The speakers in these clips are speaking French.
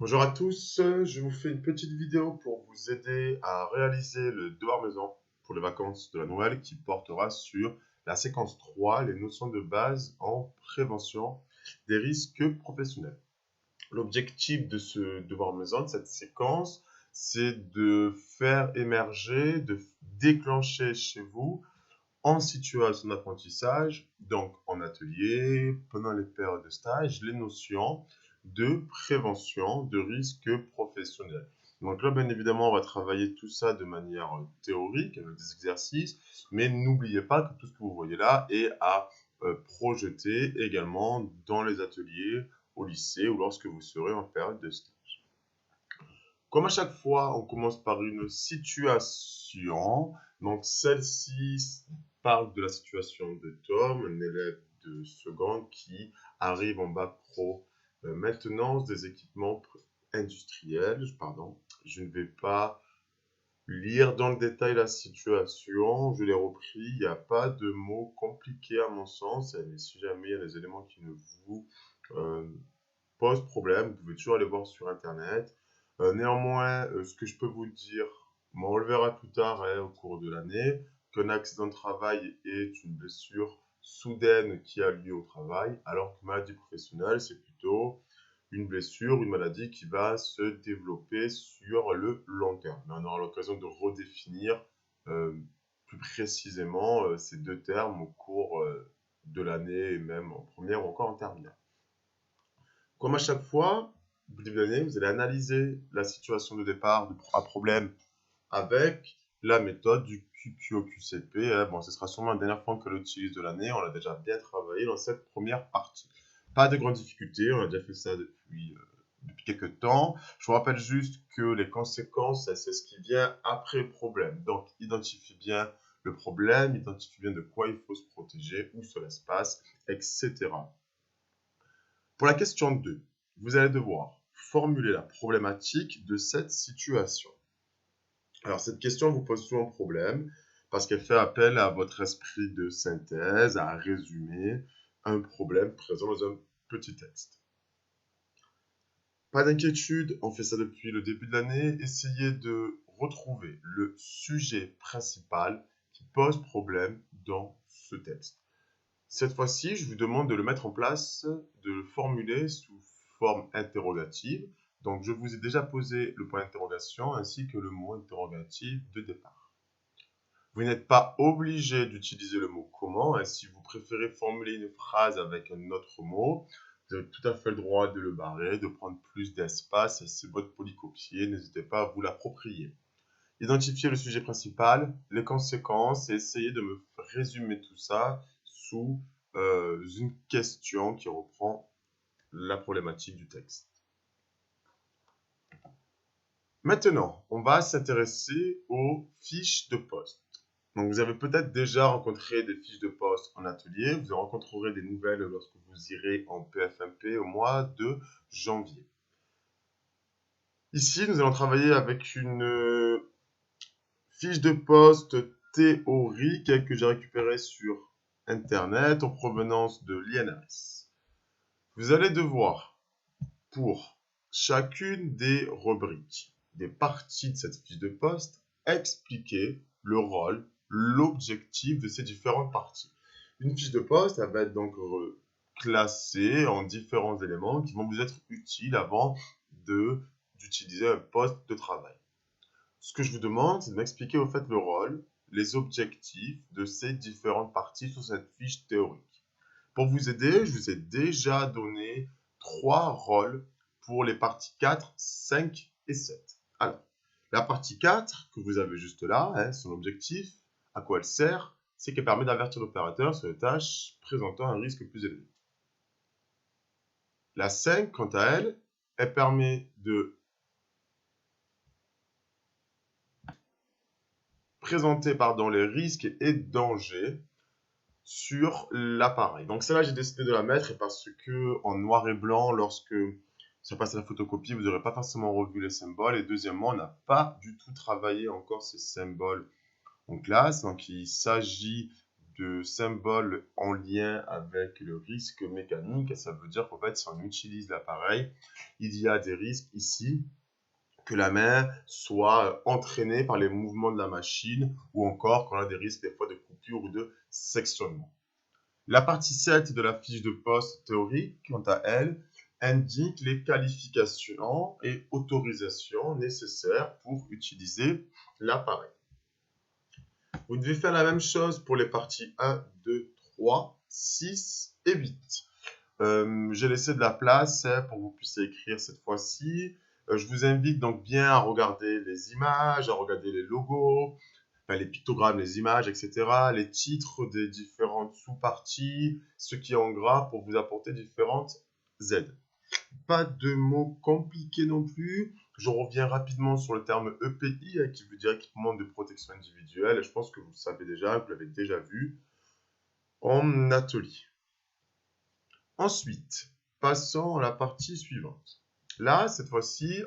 Bonjour à tous, je vous fais une petite vidéo pour vous aider à réaliser le devoir maison pour les vacances de la Noël qui portera sur la séquence 3, les notions de base en prévention des risques professionnels. L'objectif de ce devoir maison, de cette séquence, c'est de faire émerger, de déclencher chez vous en situation d'apprentissage, donc en atelier, pendant les périodes de stage, les notions de prévention de risques professionnels. Donc là, bien évidemment, on va travailler tout ça de manière théorique, avec des exercices, mais n'oubliez pas que tout ce que vous voyez là est à projeter également dans les ateliers au lycée ou lorsque vous serez en période de stage. Comme à chaque fois, on commence par une situation. Donc celle-ci parle de la situation de Tom, un élève de seconde qui arrive en bac pro maintenance des équipements industriels. Pardon, je ne vais pas lire dans le détail la situation, je l'ai repris, il n'y a pas de mots compliqués à mon sens, mais si jamais il y a des éléments qui ne vous euh, posent problème, vous pouvez toujours aller voir sur internet. Néanmoins, ce que je peux vous dire, on le verra plus tard au cours de l'année, qu'un accident de travail est une blessure soudaine qui a lieu au travail, alors que maladie professionnelle, c'est plutôt une blessure, une maladie qui va se développer sur le long terme. Mais on aura l'occasion de redéfinir plus précisément ces deux termes au cours de l'année, et même en première ou encore en terminale. Comme à chaque fois, au début de l'année, vous allez analyser la situation de départ à problème avec la méthode du QQOQCP. Bon, ce sera sûrement la dernière fois que l'utilise de l'année. On l'a déjà bien travaillé dans cette première partie. Pas de grandes difficultés, on a déjà fait ça depuis quelques temps. Je vous rappelle juste que les conséquences, c'est ce qui vient après le problème. Donc, identifie bien le problème, identifie bien de quoi il faut se protéger, où cela se passe, etc. Pour la question 2, vous allez devoir formuler la problématique de cette situation. Alors, cette question vous pose souvent problème parce qu'elle fait appel à votre esprit de synthèse, à résumer un problème présent dans un petit texte. Pas d'inquiétude, on fait ça depuis le début de l'année. Essayez de retrouver le sujet principal qui pose problème dans ce texte. Cette fois-ci, je vous demande de le mettre en place, de le formuler sous forme interrogative. Donc, je vous ai déjà posé le point d'interrogation ainsi que le mot interrogatif de départ. Vous n'êtes pas obligé d'utiliser le mot comment. Si vous préférez formuler une phrase avec un autre mot, vous avez tout à fait le droit de le barrer, de prendre plus d'espace. C'est votre polycopier. N'hésitez pas à vous l'approprier. Identifiez le sujet principal, les conséquences et essayez de me résumer tout ça sous une question qui reprend la problématique du texte. Maintenant, on va s'intéresser aux fiches de poste. Donc, vous avez peut-être déjà rencontré des fiches de poste en atelier. Vous en rencontrerez des nouvelles lorsque vous irez en PFMP au mois de janvier. Ici, nous allons travailler avec une fiche de poste théorique que j'ai récupérée sur Internet en provenance de l'INRS. Vous allez devoir, pour chacune des rubriques, des parties de cette fiche de poste, expliquer le rôle, l'objectif de ces différentes parties. Une fiche de poste, elle va être donc classée en différents éléments qui vont vous être utiles avant d'utiliser un poste de travail. Ce que je vous demande, c'est de m'expliquer au fait le rôle, les objectifs de ces différentes parties sur cette fiche théorique. Pour vous aider, je vous ai déjà donné 3 rôles pour les parties 4, 5 et 7. Alors, la partie 4, que vous avez juste là, son objectif, à quoi elle sert, c'est qu'elle permet d'avertir l'opérateur sur les tâches présentant un risque plus élevé. La 5, quant à elle, elle permet de présenter les risques et dangers sur l'appareil. Donc celle-là, j'ai décidé de la mettre parce que en noir et blanc, lorsque ça passe à la photocopie, vous n'aurez pas forcément revu les symboles. Et deuxièmement, on n'a pas du tout travaillé encore ces symboles en classe. Donc il s'agit de symbole en lien avec le risque mécanique. Et ça veut dire qu'en fait, si on utilise l'appareil, il y a des risques ici que la main soit entraînée par les mouvements de la machine ou encore qu'on a des risques des fois de coupure ou de sectionnement. La partie 7 de la fiche de poste théorique, quant à elle, indique les qualifications et autorisations nécessaires pour utiliser l'appareil. Vous devez faire la même chose pour les parties 1, 2, 3, 6 et 8. J'ai laissé de la place pour que vous puissiez écrire cette fois-ci. Je vous invite donc bien à regarder les images, à regarder les logos, enfin, les pictogrammes, les images, etc., les titres des différentes sous-parties, ce qui est en gras pour vous apporter différentes aides. Pas de mots compliqués non plus. Je reviens rapidement sur le terme EPI, qui veut dire équipement de protection individuelle. Je pense que vous le savez déjà, vous l'avez déjà vu en atelier. Ensuite, passons à la partie suivante. Là, cette fois-ci,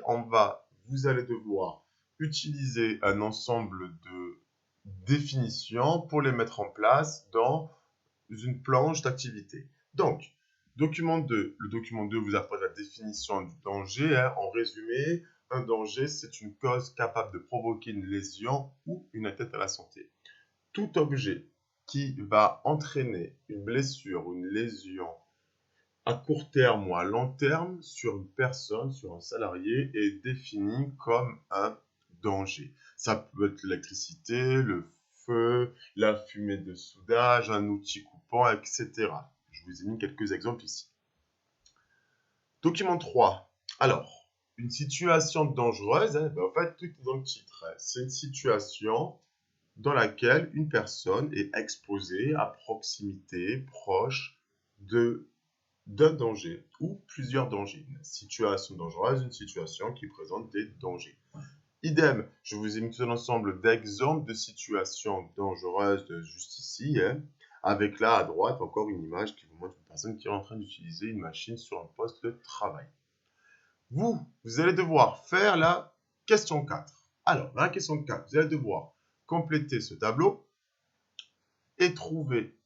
vous allez devoir utiliser un ensemble de définitions pour les mettre en place dans une planche d'activité. Donc, document 2. Le document 2 vous apporte la définition du danger. En résumé, un danger, c'est une cause capable de provoquer une lésion ou une atteinte à la santé. Tout objet qui va entraîner une blessure ou une lésion à court terme ou à long terme sur une personne, sur un salarié, est défini comme un danger. Ça peut être l'électricité, le feu, la fumée de soudage, un outil coupant, etc. Je vous ai mis quelques exemples ici. Document 3. Alors, une situation dangereuse, en fait, tout est dans le titre. C'est une situation dans laquelle une personne est exposée à proximité, proche d'un danger ou plusieurs dangers. Une situation dangereuse, une situation qui présente des dangers. Idem, je vous ai mis tout un ensemble d'exemples de situations dangereuses juste ici, avec là à droite encore une image qui vous montre une personne qui est en train d'utiliser une machine sur un poste de travail. Vous allez devoir faire la question 4. Alors, dans la question 4, vous allez devoir compléter ce tableau et trouver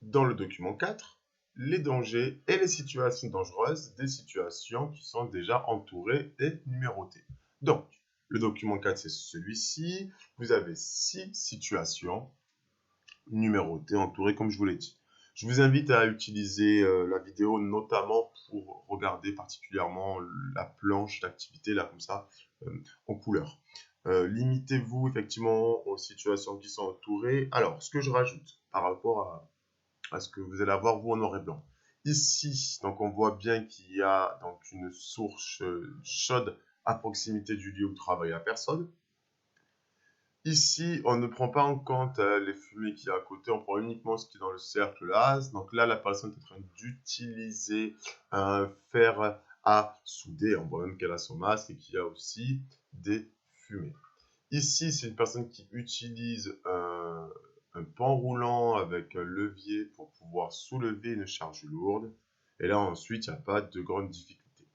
dans le document 4 les dangers et les situations dangereuses des situations qui sont déjà entourées et numérotées. Donc, le document 4, c'est celui-ci. Vous avez 6 situations numérotées, entourées, comme je vous l'ai dit. Je vous invite à utiliser la vidéo, notamment pour regarder particulièrement la planche d'activité, là, comme ça, en couleur. Limitez-vous, effectivement, aux situations qui sont entourées. Alors, ce que je rajoute par rapport à ce que vous allez avoir, vous, en noir et blanc. Ici, donc on voit bien qu'il y a donc une source chaude à proximité du lieu où travaille la personne. Ici, on ne prend pas en compte les fumées qu'il y a à côté, on prend uniquement ce qui est dans le cercle là. Donc là, la personne est en train d'utiliser un fer à souder. On voit même qu'elle a son masque et qu'il y a aussi des fumées. Ici, c'est une personne qui utilise un pan roulant avec un levier pour pouvoir soulever une charge lourde. Et là, ensuite, il n'y a pas de grande difficulté.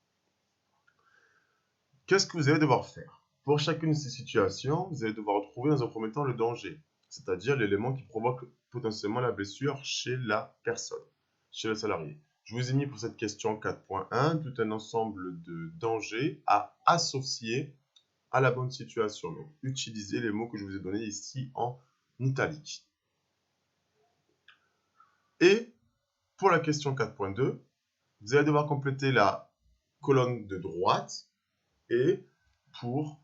Qu'est-ce que vous allez devoir faire? Pour chacune de ces situations, vous allez devoir trouver dans un premier temps le danger, c'est-à-dire l'élément qui provoque potentiellement la blessure chez la personne, chez le salarié. Je vous ai mis pour cette question 4.1 tout un ensemble de dangers à associer à la bonne situation. Donc, utilisez les mots que je vous ai donnés ici en italique. Et pour la question 4.2, vous allez devoir compléter la colonne de droite et pour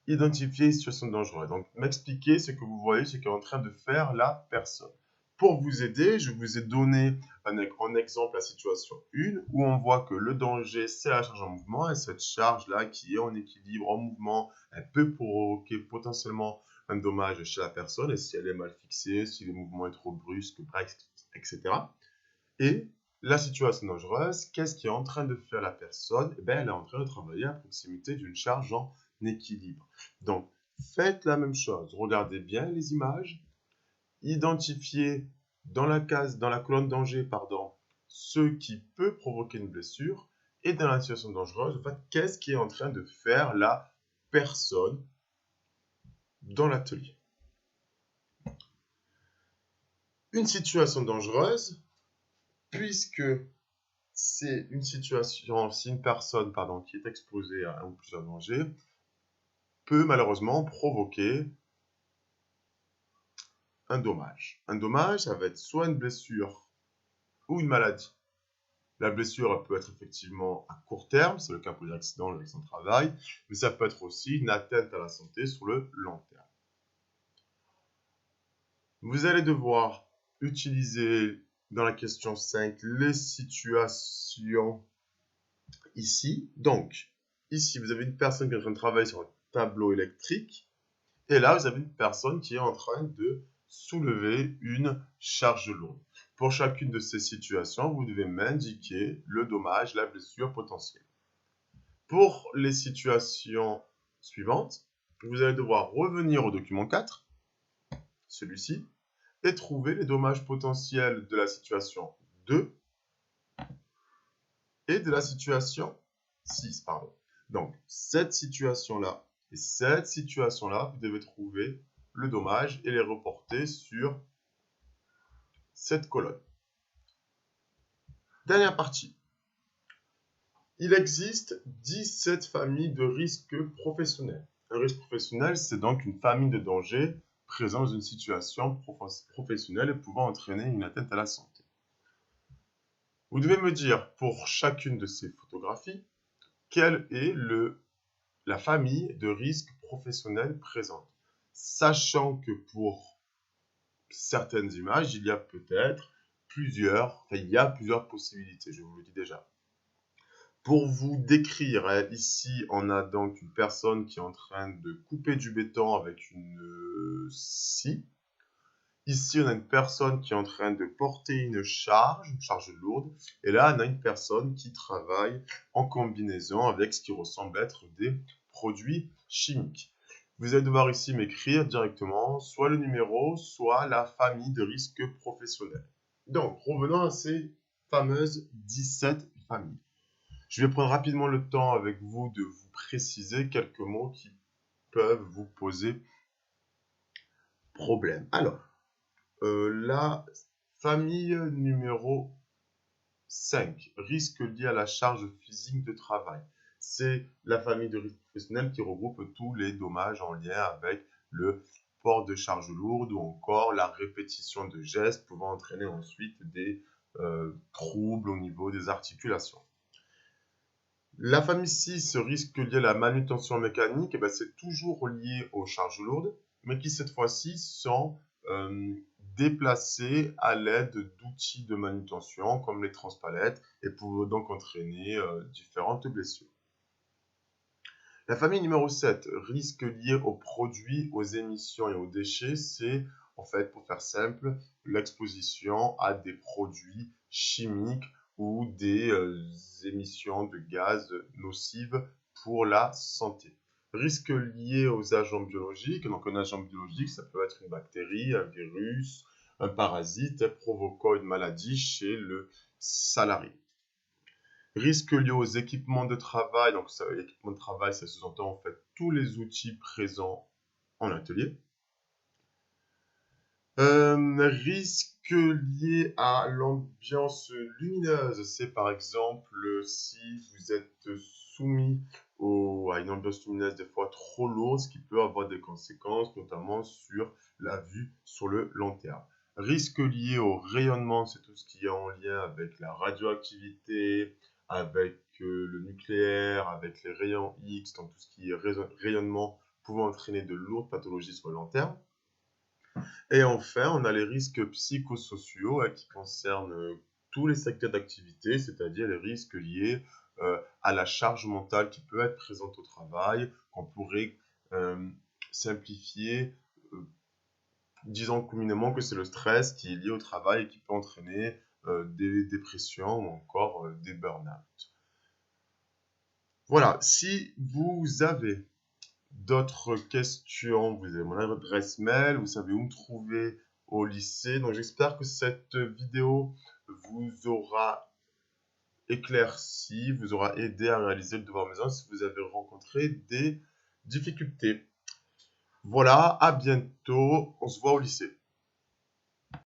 identifier les situations dangereuses. Donc, m'expliquer ce que vous voyez, ce qu'est en train de faire la personne. Pour vous aider, je vous ai donné en exemple la situation 1 où on voit que le danger, c'est la charge en mouvement et cette charge-là qui est en équilibre, en mouvement, elle peut provoquer potentiellement un dommage chez la personne et si elle est mal fixée, si le mouvement est trop brusque, bref, etc. Et la situation dangereuse, qu'est-ce qui est en train de faire la personne? Eh bien, elle est en train de travailler à proximité d'une charge en équilibre. Donc, faites la même chose. Regardez bien les images. Identifiez dans la colonne danger, ce qui peut provoquer une blessure. Et dans la situation dangereuse, en fait, qu'est-ce qui est en train de faire la personne dans l'atelier. Une situation dangereuse, puisque c'est une situation, si une personne qui est exposée à un ou plusieurs dangers, peut malheureusement provoquer un dommage. Un dommage, ça va être soit une blessure ou une maladie. La blessure elle peut être effectivement à court terme, c'est le cas pour les accidents, les accidents de travail, mais ça peut être aussi une atteinte à la santé sur le long terme. Vous allez devoir utiliser dans la question 5 les situations ici. Donc, ici, vous avez une personne qui est en train de travailler sur un tableau électrique. Et là, vous avez une personne qui est en train de soulever une charge lourde. Pour chacune de ces situations, vous devez m'indiquer le dommage, la blessure potentielle. Pour les situations suivantes, vous allez devoir revenir au document 4, celui-ci, et trouver les dommages potentiels de la situation 2 et de la situation 6. Donc, cette situation-là et cette situation-là, vous devez trouver le dommage et les reporter sur cette colonne. Dernière partie. Il existe 17 familles de risques professionnels. Un risque professionnel, c'est donc une famille de dangers présents dans une situation professionnelle et pouvant entraîner une atteinte à la santé. Vous devez me dire pour chacune de ces photographies quelle est la famille de risques professionnels présente. Sachant que pour certaines images, il y a peut-être plusieurs possibilités, je vous le dis déjà. Pour vous décrire, ici, on a donc une personne qui est en train de couper du béton avec une scie. Ici, on a une personne qui est en train de porter une charge lourde. Et là, on a une personne qui travaille en combinaison avec ce qui ressemble être des produits chimiques. Vous allez devoir ici m'écrire directement soit le numéro, soit la famille de risques professionnels. Donc, revenons à ces fameuses 17 familles. Je vais prendre rapidement le temps avec vous de vous préciser quelques mots qui peuvent vous poser problème. Alors, la famille numéro 5, risque lié à la charge physique de travail. C'est la famille de risques professionnels qui regroupe tous les dommages en lien avec le port de charges lourdes ou encore la répétition de gestes pouvant entraîner ensuite des troubles au niveau des articulations. La famille 6, risque lié à la manutention mécanique, c'est toujours lié aux charges lourdes, mais qui cette fois-ci sont déplacées à l'aide d'outils de manutention comme les transpalettes et peuvent donc entraîner différentes blessures. La famille numéro 7, risque lié aux produits, aux émissions et aux déchets, c'est en fait, pour faire simple, l'exposition à des produits chimiques ou des émissions de gaz nocives pour la santé. Risque lié aux agents biologiques. Donc, un agent biologique, ça peut être une bactérie, un virus, un parasite provoquant une maladie chez le salarié. Risque lié aux équipements de travail. Donc, l'équipement de travail, ça sous-entend en fait tous les outils présents en atelier. Risque lié à l'ambiance lumineuse, c'est par exemple si vous êtes soumis à une ambiance lumineuse des fois trop lourde, ce qui peut avoir des conséquences, notamment sur la vue sur le long terme. Risque lié au rayonnement, c'est tout ce qui est en lien avec la radioactivité, avec le nucléaire, avec les rayons X, donc tout ce qui est rayonnement pouvant entraîner de lourdes pathologies sur le long terme. Et enfin, on a les risques psychosociaux qui concernent tous les secteurs d'activité, c'est-à-dire les risques liés à la charge mentale qui peut être présente au travail, qu'on pourrait simplifier, disons communément que c'est le stress qui est lié au travail et qui peut entraîner des dépressions ou encore des burn-out. Voilà, si vous avez d'autres questions, vous avez mon adresse mail, vous savez où me trouver au lycée. Donc j'espère que cette vidéo vous aura éclairci, vous aura aidé à réaliser le devoir maison si vous avez rencontré des difficultés. Voilà, à bientôt, on se voit au lycée.